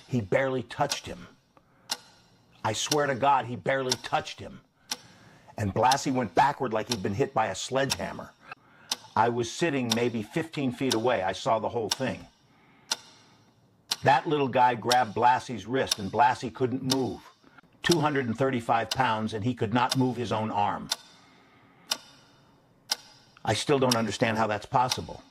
He barely touched him. I swear to God, he barely touched him. And Blassie went backward like he'd been hit by a sledgehammer. I was sitting maybe 15 feet away. I saw the whole thing. That little guy grabbed Blassie's wrist, and Blassie couldn't move. 235 pounds, and he could not move his own arm. I still don't understand how that's possible.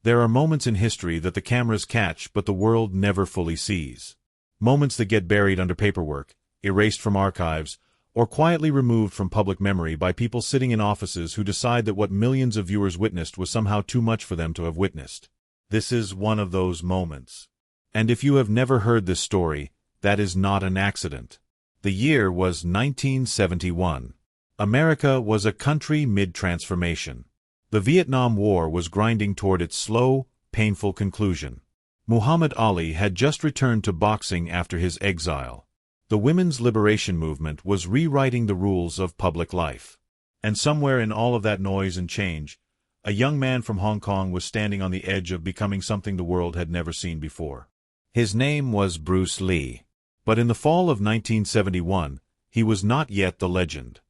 There are moments in history that the cameras catch but the world never fully sees. Moments that get buried under paperwork, erased from archives, or quietly removed from public memory by people sitting in offices who decide that what millions of viewers witnessed was somehow too much for them to have witnessed. This is one of those moments. And if you have never heard this story, that is not an accident. The year was 1971. America was a country mid-transformation. The Vietnam War was grinding toward its slow, painful conclusion. Muhammad Ali had just returned to boxing after his exile. The women's liberation movement was rewriting the rules of public life. And somewhere in all of that noise and change, a young man from Hong Kong was standing on the edge of becoming something the world had never seen before. His name was Bruce Lee. But in the fall of 1971, he was not yet the legend.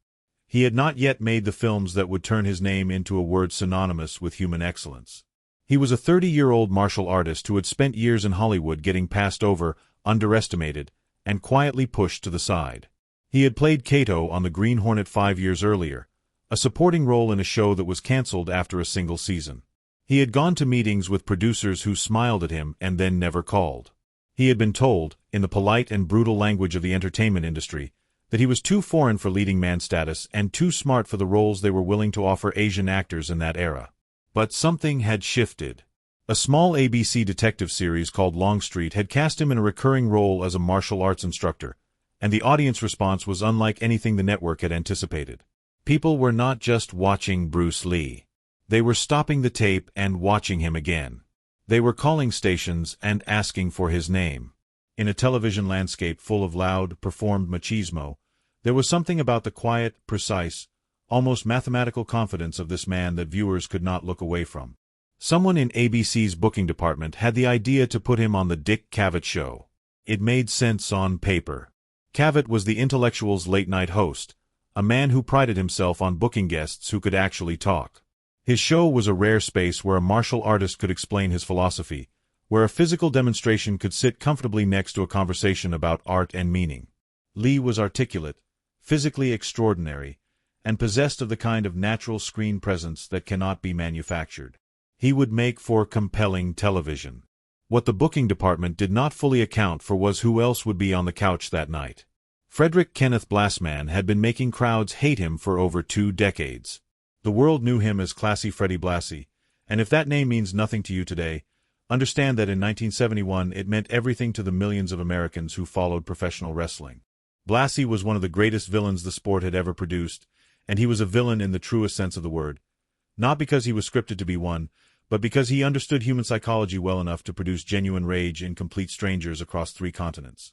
He had not yet made the films that would turn his name into a word synonymous with human excellence. He was a 30-year-old martial artist who had spent years in Hollywood getting passed over, underestimated, and quietly pushed to the side. He had played Kato on the Green Hornet 5 years earlier, a supporting role in a show that was canceled after a single season. He had gone to meetings with producers who smiled at him and then never called. He had been told, in the polite and brutal language of the entertainment industry, that he was too foreign for leading man status and too smart for the roles they were willing to offer Asian actors in that era. But something had shifted. A small ABC detective series called Longstreet had cast him in a recurring role as a martial arts instructor, and the audience response was unlike anything the network had anticipated. People were not just watching Bruce Lee. They were stopping the tape and watching him again. They were calling stations and asking for his name. In a television landscape full of loud, performed machismo, there was something about the quiet, precise, almost mathematical confidence of this man that viewers could not look away from. Someone in ABC's booking department had the idea to put him on the Dick Cavett Show. It made sense on paper. Cavett was the intellectual's late-night host, a man who prided himself on booking guests who could actually talk. His show was a rare space where a martial artist could explain his philosophy, where a physical demonstration could sit comfortably next to a conversation about art and meaning. Lee was articulate, physically extraordinary, and possessed of the kind of natural screen presence that cannot be manufactured. He would make for compelling television. What the booking department did not fully account for was who else would be on the couch that night. Frederick Kenneth Blassman had been making crowds hate him for over 2 decades. The world knew him as Classy Freddie Blassie, and if that name means nothing to you today, understand that in 1971 it meant everything to the millions of Americans who followed professional wrestling. Blassie was one of the greatest villains the sport had ever produced, and he was a villain in the truest sense of the word. Not because he was scripted to be one, but because he understood human psychology well enough to produce genuine rage in complete strangers across 3 continents.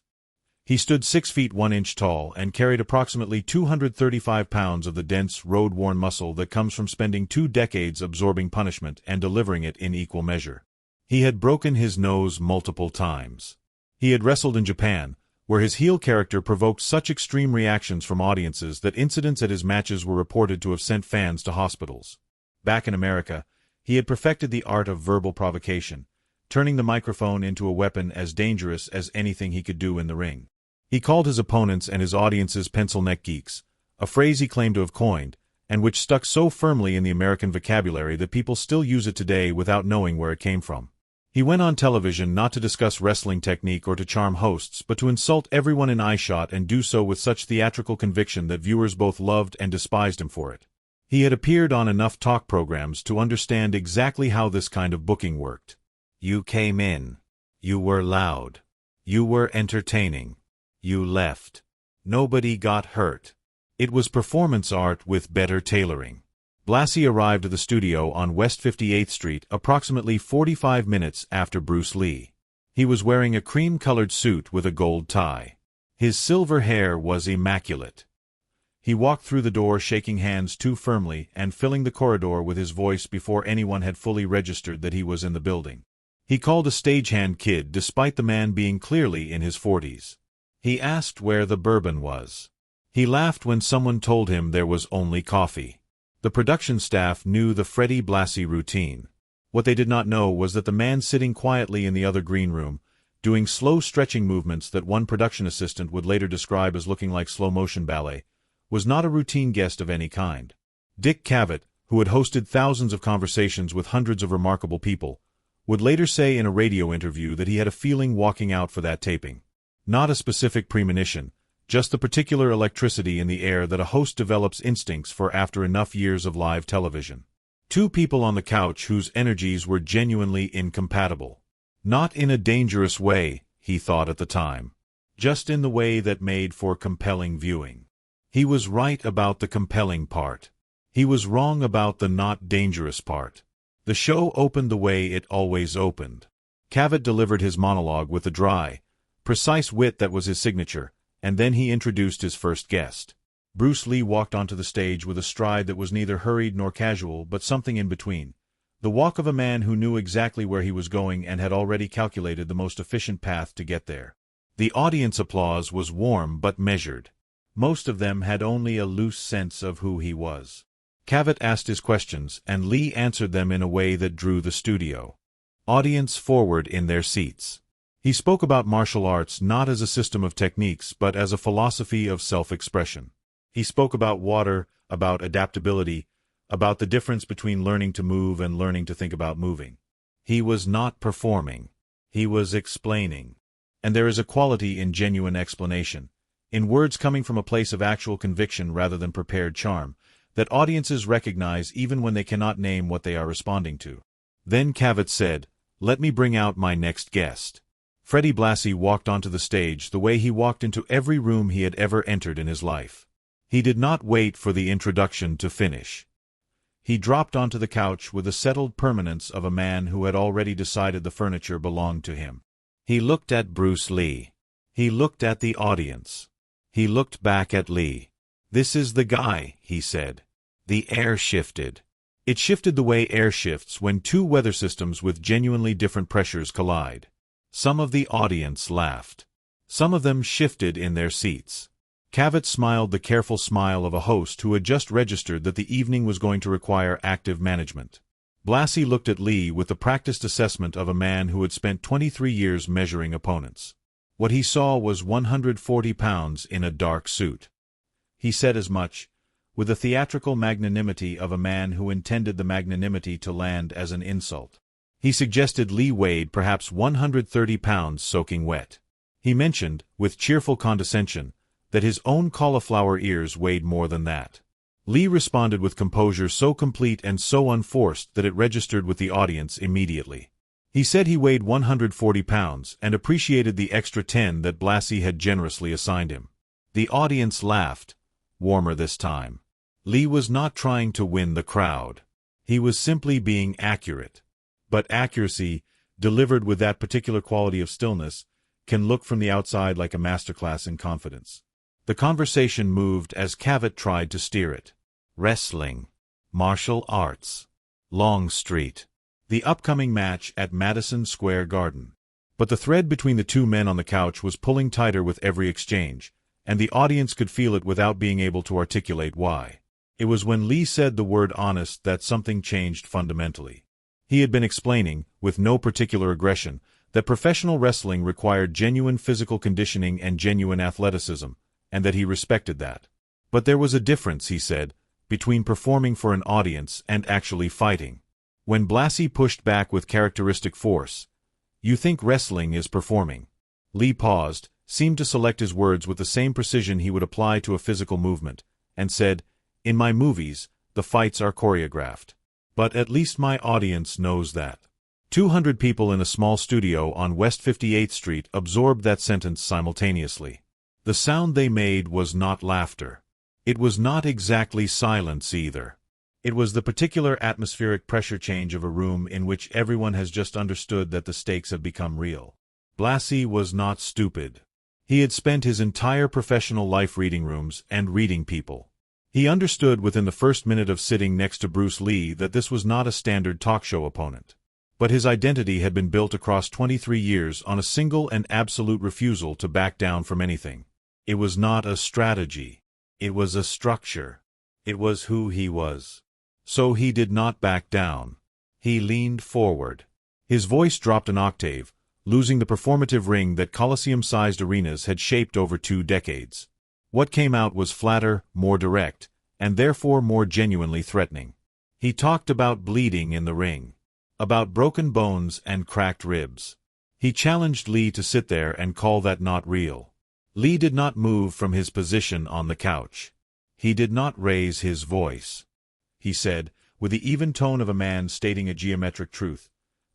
He stood 6 feet 1 inch tall and carried approximately 235 pounds of the dense, road-worn muscle that comes from spending 2 decades absorbing punishment and delivering it in equal measure. He had broken his nose multiple times. He had wrestled in Japan, where his heel character provoked such extreme reactions from audiences that incidents at his matches were reported to have sent fans to hospitals. Back in America, he had perfected the art of verbal provocation, turning the microphone into a weapon as dangerous as anything he could do in the ring. He called his opponents and his audiences pencil neck geeks, a phrase he claimed to have coined, and which stuck so firmly in the American vocabulary that people still use it today without knowing where it came from. He went on television not to discuss wrestling technique or to charm hosts, but to insult everyone in eyeshot and do so with such theatrical conviction that viewers both loved and despised him for it. He had appeared on enough talk programs to understand exactly how this kind of booking worked. You came in. You were loud. You were entertaining. You left. Nobody got hurt. It was performance art with better tailoring. Blassie arrived at the studio on West 58th Street approximately 45 minutes after Bruce Lee. He was wearing a cream-colored suit with a gold tie. His silver hair was immaculate. He walked through the door shaking hands too firmly and filling the corridor with his voice before anyone had fully registered that he was in the building. He called a stagehand kid despite the man being clearly in his 40s. He asked where the bourbon was. He laughed when someone told him there was only coffee. The production staff knew the Freddie Blassie routine. What they did not know was that the man sitting quietly in the other green room, doing slow stretching movements that one production assistant would later describe as looking like slow-motion ballet, was not a routine guest of any kind. Dick Cavett, who had hosted thousands of conversations with hundreds of remarkable people, would later say in a radio interview that he had a feeling walking out for that taping. Not a specific premonition, just the particular electricity in the air that a host develops instincts for after enough years of live television. Two people on the couch whose energies were genuinely incompatible. Not in a dangerous way, he thought at the time. Just in the way that made for compelling viewing. He was right about the compelling part. He was wrong about the not dangerous part. The show opened the way it always opened. Cavett delivered his monologue with the dry, precise wit that was his signature, and then he introduced his first guest. Bruce Lee walked onto the stage with a stride that was neither hurried nor casual but something in between. The walk of a man who knew exactly where he was going and had already calculated the most efficient path to get there. The audience applause was warm but measured. Most of them had only a loose sense of who he was. Cavett asked his questions, and Lee answered them in a way that drew the studio audience forward in their seats. He spoke about martial arts not as a system of techniques but as a philosophy of self-expression. He spoke about water, about adaptability, about the difference between learning to move and learning to think about moving. He was not performing. He was explaining. And there is a quality in genuine explanation, in words coming from a place of actual conviction rather than prepared charm, that audiences recognize even when they cannot name what they are responding to. Then Cavett said, "Let me bring out my next guest." Freddie Blassie walked onto the stage the way he walked into every room he had ever entered in his life. He did not wait for the introduction to finish. He dropped onto the couch with the settled permanence of a man who had already decided the furniture belonged to him. He looked at Bruce Lee. He looked at the audience. He looked back at Lee. "This is the guy," he said. The air shifted. It shifted the way air shifts when two weather systems with genuinely different pressures collide. Some of the audience laughed. Some of them shifted in their seats. Cavett smiled the careful smile of a host who had just registered that the evening was going to require active management. Blassie looked at Lee with the practiced assessment of a man who had spent 23 years measuring opponents. What he saw was 140 pounds in a dark suit. He said as much, with the theatrical magnanimity of a man who intended the magnanimity to land as an insult. He suggested Lee weighed perhaps 130 pounds soaking wet. He mentioned, with cheerful condescension, that his own cauliflower ears weighed more than that. Lee responded with composure so complete and so unforced that it registered with the audience immediately. He said he weighed 140 pounds and appreciated the extra 10 that Blassie had generously assigned him. The audience laughed, warmer this time. Lee was not trying to win the crowd. He was simply being accurate. But accuracy, delivered with that particular quality of stillness, can look from the outside like a masterclass in confidence. The conversation moved as Cavett tried to steer it. Wrestling. Martial arts. Long Street. The upcoming match at Madison Square Garden. But the thread between the two men on the couch was pulling tighter with every exchange, and the audience could feel it without being able to articulate why. It was when Lee said the word honest that something changed fundamentally. He had been explaining, with no particular aggression, that professional wrestling required genuine physical conditioning and genuine athleticism, and that he respected that. But there was a difference, he said, between performing for an audience and actually fighting. When Blassie pushed back with characteristic force, "You think wrestling is performing?" Lee paused, seemed to select his words with the same precision he would apply to a physical movement, and said, "In my movies, the fights are choreographed. But at least my audience knows that." 200 people in a small studio on West 58th Street absorbed that sentence simultaneously. The sound they made was not laughter. It was not exactly silence either. It was the particular atmospheric pressure change of a room in which everyone has just understood that the stakes have become real. Blassie was not stupid. He had spent his entire professional life reading rooms and reading people. He understood within the first minute of sitting next to Bruce Lee that this was not a standard talk show opponent. But his identity had been built across 23 years on a single and absolute refusal to back down from anything. It was not a strategy. It was a structure. It was who he was. So he did not back down. He leaned forward. His voice dropped an octave, losing the performative ring that Colosseum-sized arenas had shaped over 2 decades. What came out was flatter, more direct, and therefore more genuinely threatening. He talked about bleeding in the ring, about broken bones and cracked ribs. He challenged Lee to sit there and call that not real. Lee did not move from his position on the couch. He did not raise his voice. He said, with the even tone of a man stating a geometric truth,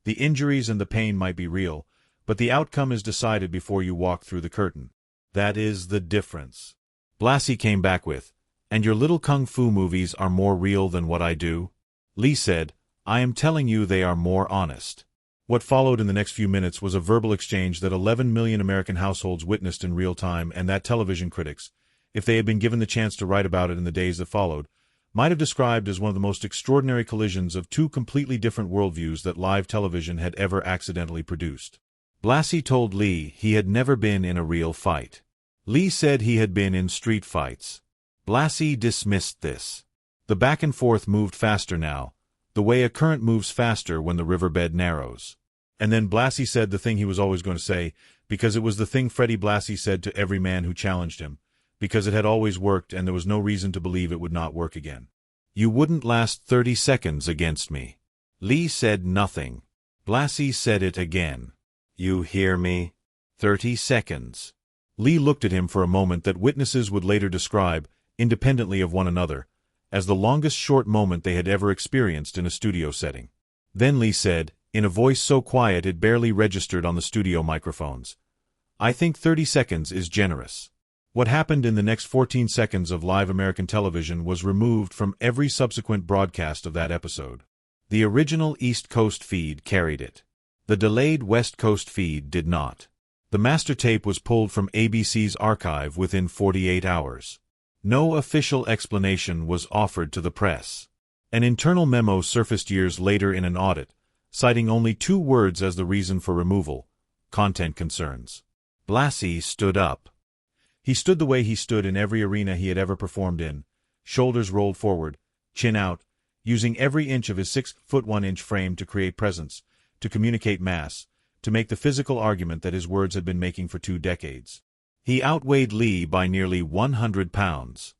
"The injuries and the pain might be real, but the outcome is decided before you walk through the curtain. That is the difference." Blassie came back with, "And your little kung fu movies are more real than what I do?" Lee said, "I am telling you they are more honest." What followed in the next few minutes was a verbal exchange that 11 million American households witnessed in real time, and that television critics, if they had been given the chance to write about it in the days that followed, might have described as one of the most extraordinary collisions of 2 completely different worldviews that live television had ever accidentally produced. Blassie told Lee he had never been in a real fight. Lee said he had been in street fights. Blassie dismissed this. The back and forth moved faster now, the way a current moves faster when the riverbed narrows. And then Blassie said the thing he was always going to say, because it was the thing Freddie Blassie said to every man who challenged him, because it had always worked and there was no reason to believe it would not work again. "You wouldn't last 30 seconds against me." Lee said nothing. Blassie said it again. "You hear me? 30 seconds." Lee looked at him for a moment that witnesses would later describe, independently of one another, as the longest short moment they had ever experienced in a studio setting. Then Lee said, in a voice so quiet it barely registered on the studio microphones, "I think 30 seconds is generous." What happened in the next 14 seconds of live American television was removed from every subsequent broadcast of that episode. The original East Coast feed carried it. The delayed West Coast feed did not. The master tape was pulled from ABC's archive within 48 hours. No official explanation was offered to the press. An internal memo surfaced years later in an audit, citing only 2 words as the reason for removal: content concerns. Blassie stood up. He stood the way he stood in every arena he had ever performed in, shoulders rolled forward, chin out, using every inch of his 6'1" frame to create presence, to communicate mass, to make the physical argument that his words had been making for 2 decades. He outweighed Lee by nearly 100 pounds.